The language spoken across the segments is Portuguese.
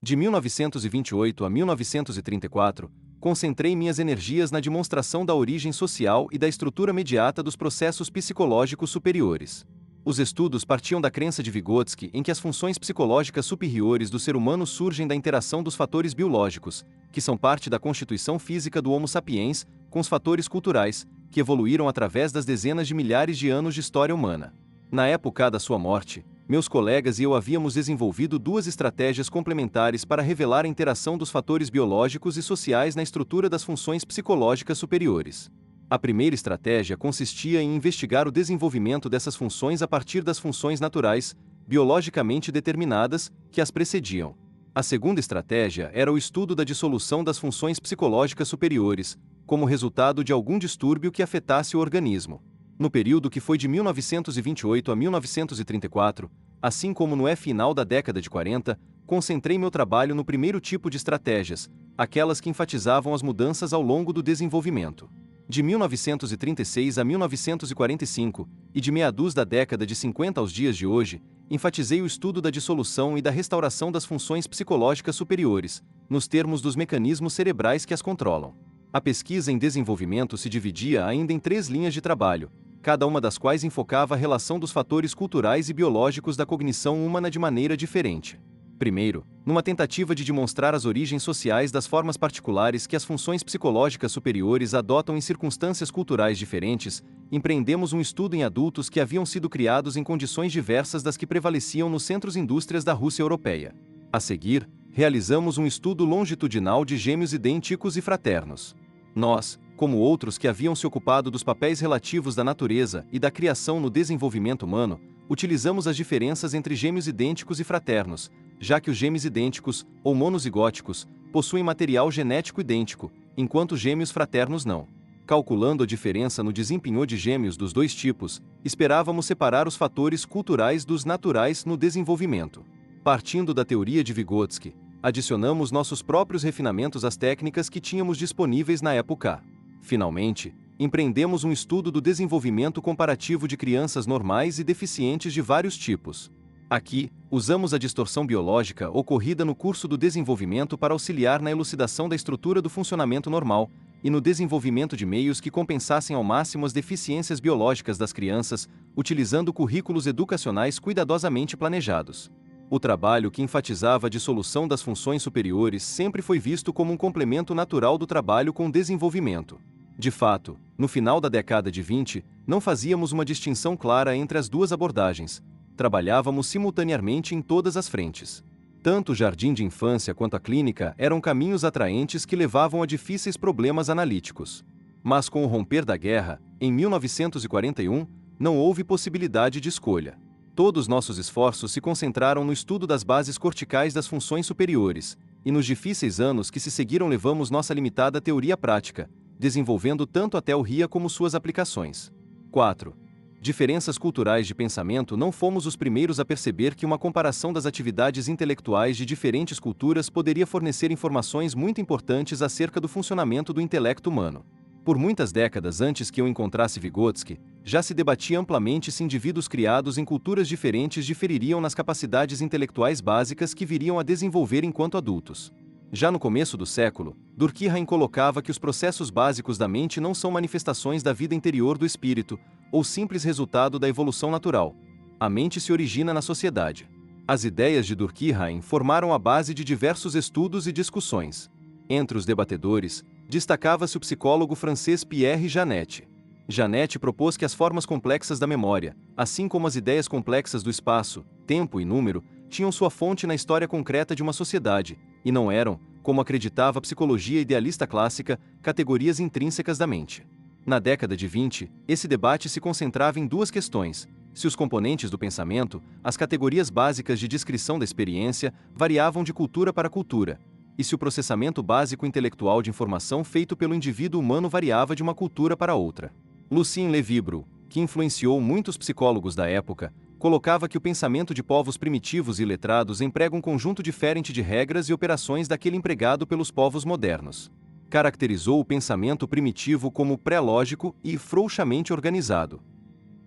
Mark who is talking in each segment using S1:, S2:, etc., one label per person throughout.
S1: De 1928 a 1934, concentrei minhas energias na demonstração da origem social e da estrutura imediata dos processos psicológicos superiores. Os estudos partiam da crença de Vygotsky em que as funções psicológicas superiores do ser humano surgem da interação dos fatores biológicos, que são parte da constituição física do Homo sapiens, com os fatores culturais, que evoluíram através das dezenas de milhares de anos de história humana. Na época da sua morte, meus colegas e eu havíamos desenvolvido duas estratégias complementares para revelar a interação dos fatores biológicos e sociais na estrutura das funções psicológicas superiores. A primeira estratégia consistia em investigar o desenvolvimento dessas funções a partir das funções naturais, biologicamente determinadas, que as precediam. A segunda estratégia era o estudo da dissolução das funções psicológicas superiores, como resultado de algum distúrbio que afetasse o organismo. No período que foi de 1928 a 1934, assim como no final da década de 40, concentrei meu trabalho no primeiro tipo de estratégias, aquelas que enfatizavam as mudanças ao longo do desenvolvimento. De 1936 a 1945, e de meados da década de 50 aos dias de hoje, enfatizei o estudo da dissolução e da restauração das funções psicológicas superiores, nos termos dos mecanismos cerebrais que as controlam. A pesquisa em desenvolvimento se dividia ainda em 3 linhas de trabalho, cada uma das quais enfocava a relação dos fatores culturais e biológicos da cognição humana de maneira diferente. Primeiro, numa tentativa de demonstrar as origens sociais das formas particulares que as funções psicológicas superiores adotam em circunstâncias culturais diferentes, empreendemos um estudo em adultos que haviam sido criados em condições diversas das que prevaleciam nos centros indústrias da Rússia europeia. A seguir, realizamos um estudo longitudinal de gêmeos idênticos e fraternos. Nós, como outros que haviam se ocupado dos papéis relativos da natureza e da criação no desenvolvimento humano, utilizamos as diferenças entre gêmeos idênticos e fraternos, já que os gêmeos idênticos, ou monozigóticos, possuem material genético idêntico, enquanto gêmeos fraternos não. Calculando a diferença no desempenho de gêmeos dos dois tipos, esperávamos separar os fatores culturais dos naturais no desenvolvimento. Partindo da teoria de Vygotsky, adicionamos nossos próprios refinamentos às técnicas que tínhamos disponíveis na época. Finalmente, empreendemos um estudo do desenvolvimento comparativo de crianças normais e deficientes de vários tipos. Aqui, usamos a distorção biológica ocorrida no curso do desenvolvimento para auxiliar na elucidação da estrutura do funcionamento normal e no desenvolvimento de meios que compensassem ao máximo as deficiências biológicas das crianças, utilizando currículos educacionais cuidadosamente planejados. O trabalho que enfatizava a dissolução das funções superiores sempre foi visto como um complemento natural do trabalho com desenvolvimento. De fato, no final da década de 20, não fazíamos uma distinção clara entre as duas abordagens. Trabalhávamos simultaneamente em todas as frentes. Tanto o jardim de infância quanto a clínica eram caminhos atraentes que levavam a difíceis problemas analíticos. Mas com o romper da guerra, em 1941, não houve possibilidade de escolha. Todos nossos esforços se concentraram no estudo das bases corticais das funções superiores, e nos difíceis anos que se seguiram levamos nossa limitada teoria prática, desenvolvendo tanto a teoria como suas aplicações. 4. Diferenças culturais de pensamento. Não fomos os primeiros a perceber que uma comparação das atividades intelectuais de diferentes culturas poderia fornecer informações muito importantes acerca do funcionamento do intelecto humano. Por muitas décadas antes que eu encontrasse Vygotsky, já se debatia amplamente se indivíduos criados em culturas diferentes difeririam nas capacidades intelectuais básicas que viriam a desenvolver enquanto adultos. Já no começo do século, Durkheim colocava que os processos básicos da mente não são manifestações da vida interior do espírito, ou simples resultado da evolução natural. A mente se origina na sociedade. As ideias de Durkheim formaram a base de diversos estudos e discussões. Entre os debatedores, destacava-se o psicólogo francês Pierre Janet. Janet propôs que as formas complexas da memória, assim como as ideias complexas do espaço, tempo e número, tinham sua fonte na história concreta de uma sociedade, e não eram, como acreditava a psicologia idealista clássica, categorias intrínsecas da mente. Na década de 20, esse debate se concentrava em duas questões: se os componentes do pensamento, as categorias básicas de descrição da experiência, variavam de cultura para cultura, e se o processamento básico intelectual de informação feito pelo indivíduo humano variava de uma cultura para outra. Lucien Levy-Bruhl, que influenciou muitos psicólogos da época, colocava que o pensamento de povos primitivos e letrados emprega um conjunto diferente de regras e operações daquele empregado pelos povos modernos. Caracterizou o pensamento primitivo como pré-lógico e frouxamente organizado.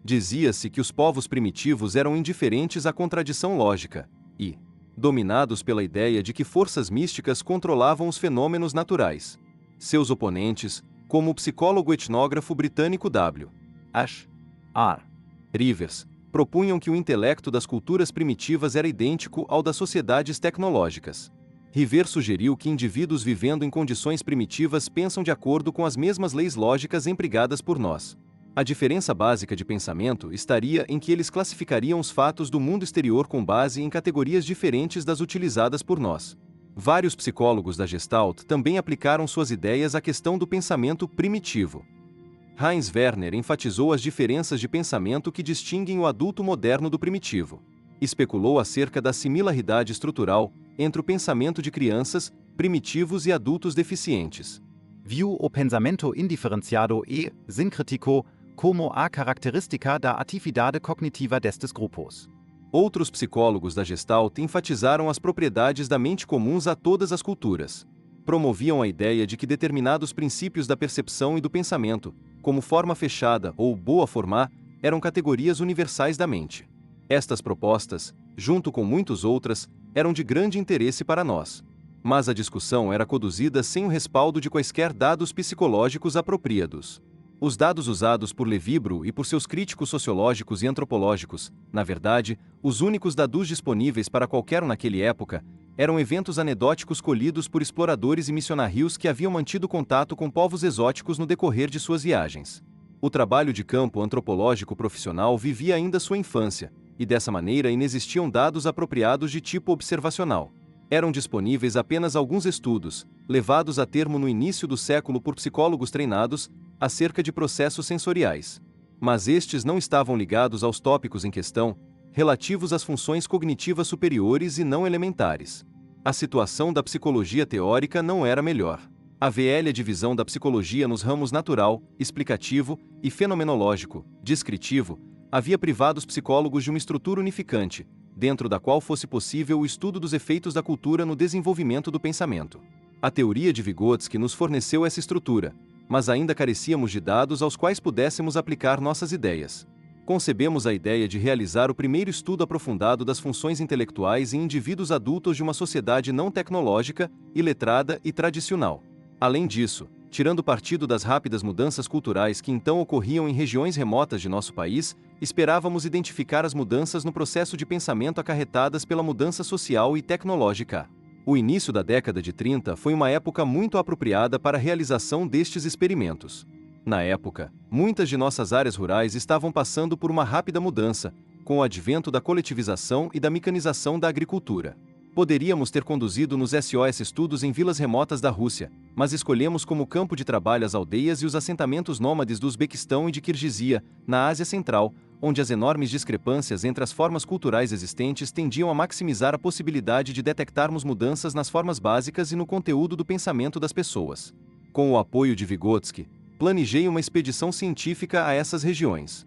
S1: Dizia-se que os povos primitivos eram indiferentes à contradição lógica, e dominados pela ideia de que forças místicas controlavam os fenômenos naturais. Seus oponentes, como o psicólogo etnógrafo britânico W. H. R. Rivers, propunham que o intelecto das culturas primitivas era idêntico ao das sociedades tecnológicas. Rivers sugeriu que indivíduos vivendo em condições primitivas pensam de acordo com as mesmas leis lógicas empregadas por nós. A diferença básica de pensamento estaria em que eles classificariam os fatos do mundo exterior com base em categorias diferentes das utilizadas por nós. Vários psicólogos da Gestalt também aplicaram suas ideias à questão do pensamento primitivo. Heinz Werner enfatizou as diferenças de pensamento que distinguem o adulto moderno do primitivo. Especulou acerca da similaridade estrutural entre o pensamento de crianças, primitivos e adultos deficientes.
S2: Viu o pensamento indiferenciado e sincrético como a característica da atividade cognitiva destes grupos.
S1: Outros psicólogos da Gestalt enfatizaram as propriedades da mente comuns a todas as culturas. Promoviam a ideia de que determinados princípios da percepção e do pensamento, como forma fechada ou boa formar, eram categorias universais da mente. Estas propostas, junto com muitas outras, eram de grande interesse para nós. Mas a discussão era conduzida sem o respaldo de quaisquer dados psicológicos apropriados. Os dados usados por Levibro e por seus críticos sociológicos e antropológicos, na verdade, os únicos dados disponíveis para qualquer um naquela época, eram eventos anedóticos colhidos por exploradores e missionários que haviam mantido contato com povos exóticos no decorrer de suas viagens. O trabalho de campo antropológico profissional vivia ainda sua infância, e dessa maneira inexistiam dados apropriados de tipo observacional. Eram disponíveis apenas alguns estudos, levados a termo no início do século por psicólogos treinados, acerca de processos sensoriais. Mas estes não estavam ligados aos tópicos em questão, relativos às funções cognitivas superiores e não elementares. A situação da psicologia teórica não era melhor. A velha divisão da psicologia nos ramos natural, explicativo e fenomenológico, descritivo, havia privado os psicólogos de uma estrutura unificante, dentro da qual fosse possível o estudo dos efeitos da cultura no desenvolvimento do pensamento. A teoria de Vygotsky nos forneceu essa estrutura, mas ainda carecíamos de dados aos quais pudéssemos aplicar nossas ideias. Concebemos a ideia de realizar o primeiro estudo aprofundado das funções intelectuais em indivíduos adultos de uma sociedade não tecnológica, iletrada e tradicional. Além disso, tirando partido das rápidas mudanças culturais que então ocorriam em regiões remotas de nosso país, esperávamos identificar as mudanças no processo de pensamento acarretadas pela mudança social e tecnológica. O início da década de 30 foi uma época muito apropriada para a realização destes experimentos. Na época, muitas de nossas áreas rurais estavam passando por uma rápida mudança, com o advento da coletivização e da mecanização da agricultura. Poderíamos ter conduzido nos SOS estudos em vilas remotas da Rússia, mas escolhemos como campo de trabalho as aldeias e os assentamentos nômades do Uzbequistão e de Kirguizia, na Ásia Central, onde as enormes discrepâncias entre as formas culturais existentes tendiam a maximizar a possibilidade de detectarmos mudanças nas formas básicas e no conteúdo do pensamento das pessoas. Com o apoio de Vygotsky, planejei uma expedição científica a essas regiões.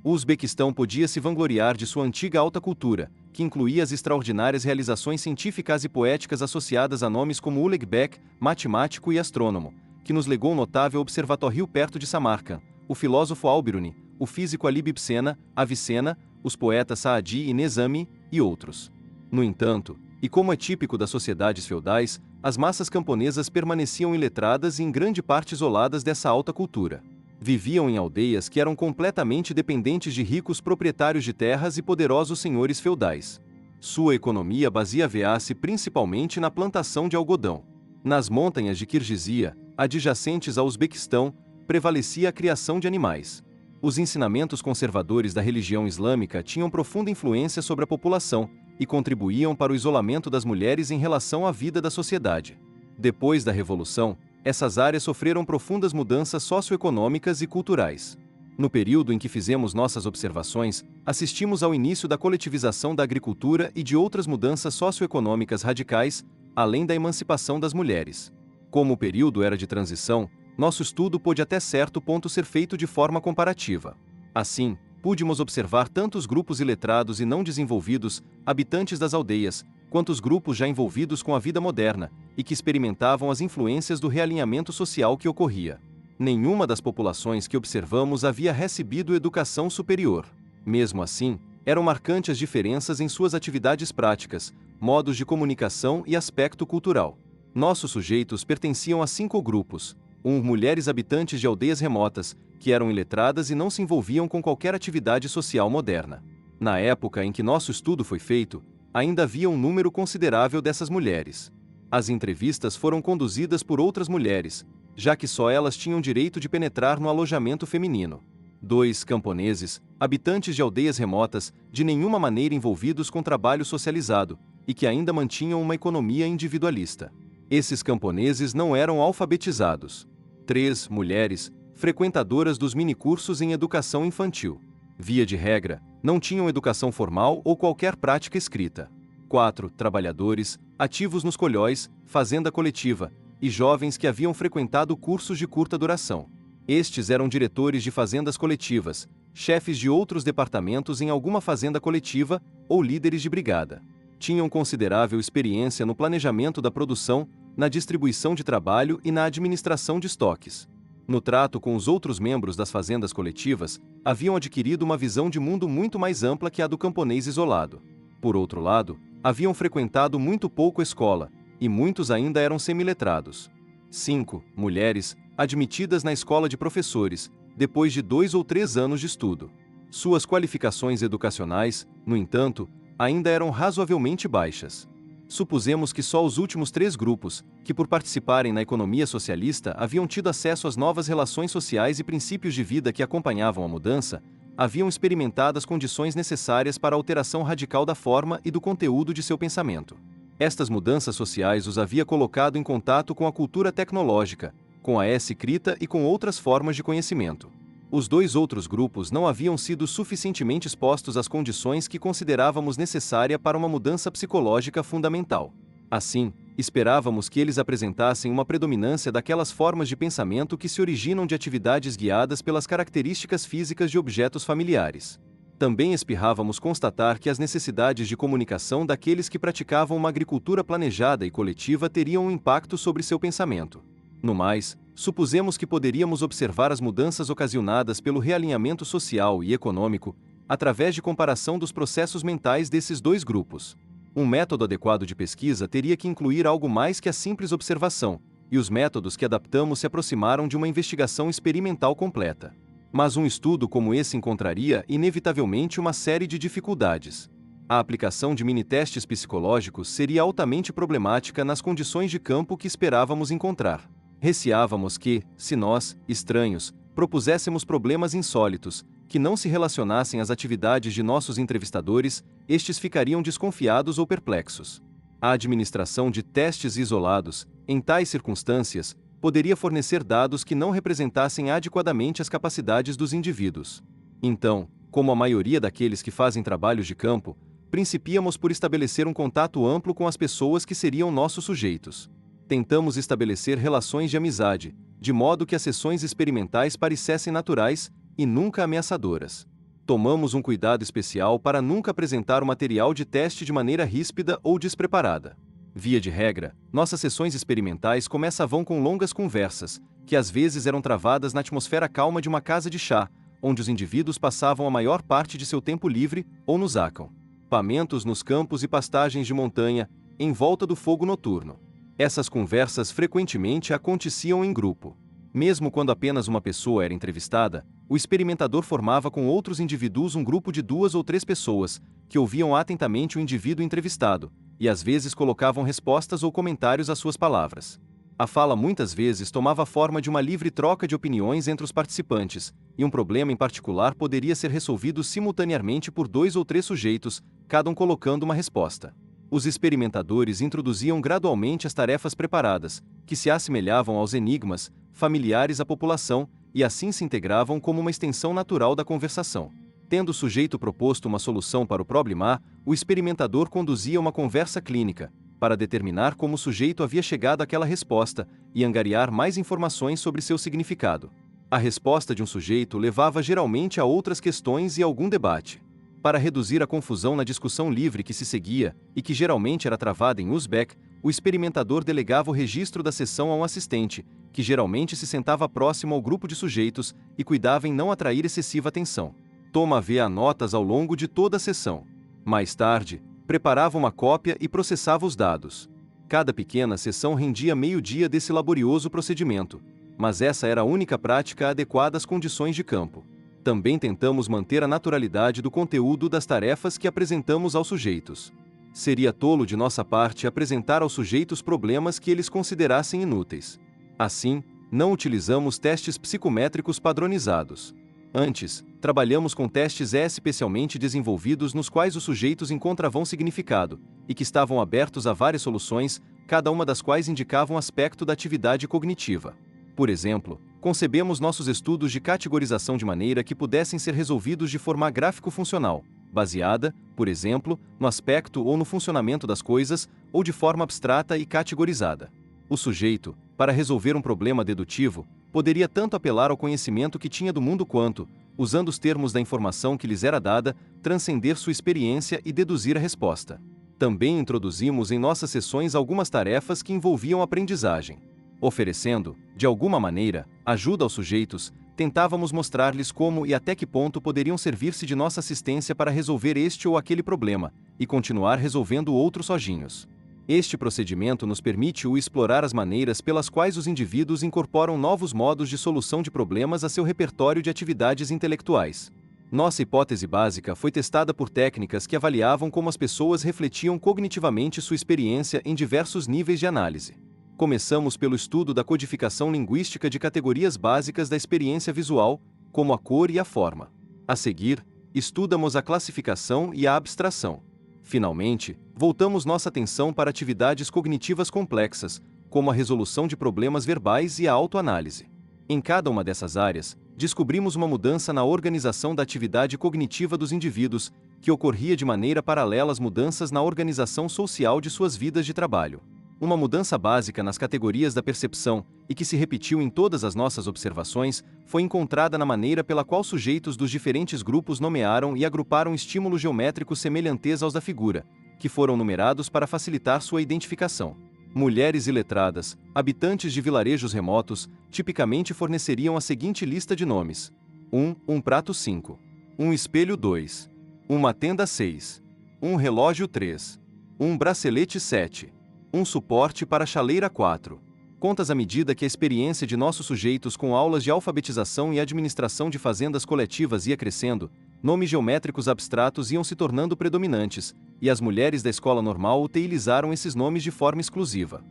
S1: O Uzbequistão podia se vangloriar de sua antiga alta cultura, que incluía as extraordinárias realizações científicas e poéticas associadas a nomes como Oleg Beck, matemático e astrônomo, que nos legou um notável observatório perto de Samarcand, o filósofo Al-Biruni, o físico Ali Ibsen, Avicena, os poetas Saadi e Nezami, e outros. No entanto, e como é típico das sociedades feudais, as massas camponesas permaneciam iletradas e em grande parte isoladas dessa alta cultura. Viviam em aldeias que eram completamente dependentes de ricos proprietários de terras e poderosos senhores feudais. Sua economia baseava-se principalmente na plantação de algodão. Nas montanhas de Kirguizia, adjacentes ao Uzbequistão, prevalecia a criação de animais. Os ensinamentos conservadores da religião islâmica tinham profunda influência sobre a população e contribuíam para o isolamento das mulheres em relação à vida da sociedade. Depois da Revolução, essas áreas sofreram profundas mudanças socioeconômicas e culturais. No período em que fizemos nossas observações, assistimos ao início da coletivização da agricultura e de outras mudanças socioeconômicas radicais, além da emancipação das mulheres. Como o período era de transição, nosso estudo pôde até certo ponto ser feito de forma comparativa. Assim, pudemos observar tanto os grupos iletrados e não desenvolvidos, habitantes das aldeias, quanto os grupos já envolvidos com a vida moderna, e que experimentavam as influências do realinhamento social que ocorria. Nenhuma das populações que observamos havia recebido educação superior. Mesmo assim, eram marcantes as diferenças em suas atividades práticas, modos de comunicação e aspecto cultural. Nossos sujeitos pertenciam a 5 grupos. 1. Mulheres habitantes de aldeias remotas, que eram iletradas e não se envolviam com qualquer atividade social moderna. Na época em que nosso estudo foi feito, ainda havia um número considerável dessas mulheres. As entrevistas foram conduzidas por outras mulheres, já que só elas tinham direito de penetrar no alojamento feminino. 2. Camponeses, habitantes de aldeias remotas, de nenhuma maneira envolvidos com trabalho socializado, e que ainda mantinham uma economia individualista. Esses camponeses não eram alfabetizados. 3. Mulheres, frequentadoras dos minicursos em educação infantil. Via de regra, não tinham educação formal ou qualquer prática escrita. 4. Trabalhadores, ativos nos colhóis, fazenda coletiva, e jovens que haviam frequentado cursos de curta duração. Estes eram diretores de fazendas coletivas, chefes de outros departamentos em alguma fazenda coletiva ou líderes de brigada. Tinham considerável experiência no planejamento da produção, na distribuição de trabalho e na administração de estoques. No trato com os outros membros das fazendas coletivas, haviam adquirido uma visão de mundo muito mais ampla que a do camponês isolado. Por outro lado, haviam frequentado muito pouco a escola, e muitos ainda eram semiletrados. 5. Mulheres, admitidas na escola de professores, depois de 2 ou 3 anos de estudo. Suas qualificações educacionais, no entanto, ainda eram razoavelmente baixas. Supusemos que só os últimos 3 grupos, que por participarem na economia socialista haviam tido acesso às novas relações sociais e princípios de vida que acompanhavam a mudança, haviam experimentado as condições necessárias para a alteração radical da forma e do conteúdo de seu pensamento. Estas mudanças sociais os havia colocado em contato com a cultura tecnológica, com a escrita e com outras formas de conhecimento. Os 2 outros grupos não haviam sido suficientemente expostos às condições que considerávamos necessária para uma mudança psicológica fundamental. Assim, esperávamos que eles apresentassem uma predominância daquelas formas de pensamento que se originam de atividades guiadas pelas características físicas de objetos familiares. Também espirrávamos constatar que as necessidades de comunicação daqueles que praticavam uma agricultura planejada e coletiva teriam um impacto sobre seu pensamento. No mais, supusemos que poderíamos observar as mudanças ocasionadas pelo realinhamento social e econômico, através de comparação dos processos mentais desses 2 grupos. Um método adequado de pesquisa teria que incluir algo mais que a simples observação, e os métodos que adaptamos se aproximaram de uma investigação experimental completa. Mas um estudo como esse encontraria, inevitavelmente, uma série de dificuldades. A aplicação de mini-testes psicológicos seria altamente problemática nas condições de campo que esperávamos encontrar. Receávamos que, se nós, estranhos, propuséssemos problemas insólitos, que não se relacionassem às atividades de nossos entrevistadores, estes ficariam desconfiados ou perplexos. A administração de testes isolados, em tais circunstâncias, poderia fornecer dados que não representassem adequadamente as capacidades dos indivíduos. Então, como a maioria daqueles que fazem trabalhos de campo, principiamos por estabelecer um contato amplo com as pessoas que seriam nossos sujeitos. Tentamos estabelecer relações de amizade, de modo que as sessões experimentais parecessem naturais e nunca ameaçadoras. Tomamos um cuidado especial para nunca apresentar o material de teste de maneira ríspida ou despreparada. Via de regra, nossas sessões experimentais começavam com longas conversas, que às vezes eram travadas na atmosfera calma de uma casa de chá, onde os indivíduos passavam a maior parte de seu tempo livre ou nos acampamentos nos campos e pastagens de montanha, em volta do fogo noturno. Essas conversas frequentemente aconteciam em grupo. Mesmo quando apenas uma pessoa era entrevistada, o experimentador formava com outros indivíduos um grupo de 2 ou 3 pessoas, que ouviam atentamente o indivíduo entrevistado, e às vezes colocavam respostas ou comentários às suas palavras. A fala muitas vezes tomava a forma de uma livre troca de opiniões entre os participantes, e um problema em particular poderia ser resolvido simultaneamente por 2 ou 3 sujeitos, cada um colocando uma resposta. Os experimentadores introduziam gradualmente as tarefas preparadas, que se assemelhavam aos enigmas, familiares à população, e assim se integravam como uma extensão natural da conversação. Tendo o sujeito proposto uma solução para o problema, o experimentador conduzia uma conversa clínica, para determinar como o sujeito havia chegado àquela resposta e angariar mais informações sobre seu significado. A resposta de um sujeito levava geralmente a outras questões e algum debate. Para reduzir a confusão na discussão livre que se seguia, e que geralmente era travada em uzbek, o experimentador delegava o registro da sessão a um assistente, que geralmente se sentava próximo ao grupo de sujeitos e cuidava em não atrair excessiva atenção. Toma-vê notas ao longo de toda a sessão. Mais tarde, preparava uma cópia e processava os dados. Cada pequena sessão rendia meio dia desse laborioso procedimento, mas essa era a única prática adequada às condições de campo. Também tentamos manter a naturalidade do conteúdo das tarefas que apresentamos aos sujeitos. Seria tolo de nossa parte apresentar aos sujeitos problemas que eles considerassem inúteis. Assim, não utilizamos testes psicométricos padronizados. Antes, trabalhamos com testes especialmente desenvolvidos nos quais os sujeitos encontravam significado, e que estavam abertos a várias soluções, cada uma das quais indicava um aspecto da atividade cognitiva. Por exemplo, concebemos nossos estudos de categorização de maneira que pudessem ser resolvidos de forma gráfico-funcional, baseada, por exemplo, no aspecto ou no funcionamento das coisas, ou de forma abstrata e categorizada. O sujeito, para resolver um problema dedutivo, poderia tanto apelar ao conhecimento que tinha do mundo quanto, usando os termos da informação que lhes era dada, transcender sua experiência e deduzir a resposta. Também introduzimos em nossas sessões algumas tarefas que envolviam aprendizagem. Oferecendo, de alguma maneira, ajuda aos sujeitos, tentávamos mostrar-lhes como e até que ponto poderiam servir-se de nossa assistência para resolver este ou aquele problema, e continuar resolvendo outros sozinhos. Este procedimento nos permite explorar as maneiras pelas quais os indivíduos incorporam novos modos de solução de problemas a seu repertório de atividades intelectuais. Nossa hipótese básica foi testada por técnicas que avaliavam como as pessoas refletiam cognitivamente sua experiência em diversos níveis de análise. Começamos pelo estudo da codificação linguística de categorias básicas da experiência visual, como a cor e a forma. A seguir, estudamos a classificação e a abstração. Finalmente, voltamos nossa atenção para atividades cognitivas complexas, como a resolução de problemas verbais e a autoanálise. Em cada uma dessas áreas, descobrimos uma mudança na organização da atividade cognitiva dos indivíduos, que ocorria de maneira paralela às mudanças na organização social de suas vidas de trabalho. Uma mudança básica nas categorias da percepção, e que se repetiu em todas as nossas observações, foi encontrada na maneira pela qual sujeitos dos diferentes grupos nomearam e agruparam estímulos geométricos semelhantes aos da figura, que foram numerados para facilitar sua identificação. Mulheres iletradas, habitantes de vilarejos remotos, tipicamente forneceriam a seguinte lista de nomes: 1. Um prato 5. Um espelho 2. Uma tenda 6. Um relógio 3. Um bracelete 7. Um suporte para chaleira 4. Contas à medida que a experiência de nossos sujeitos com aulas de alfabetização e administração de fazendas coletivas ia crescendo, nomes geométricos abstratos iam se tornando predominantes, e as mulheres da escola normal utilizaram esses nomes de forma exclusiva.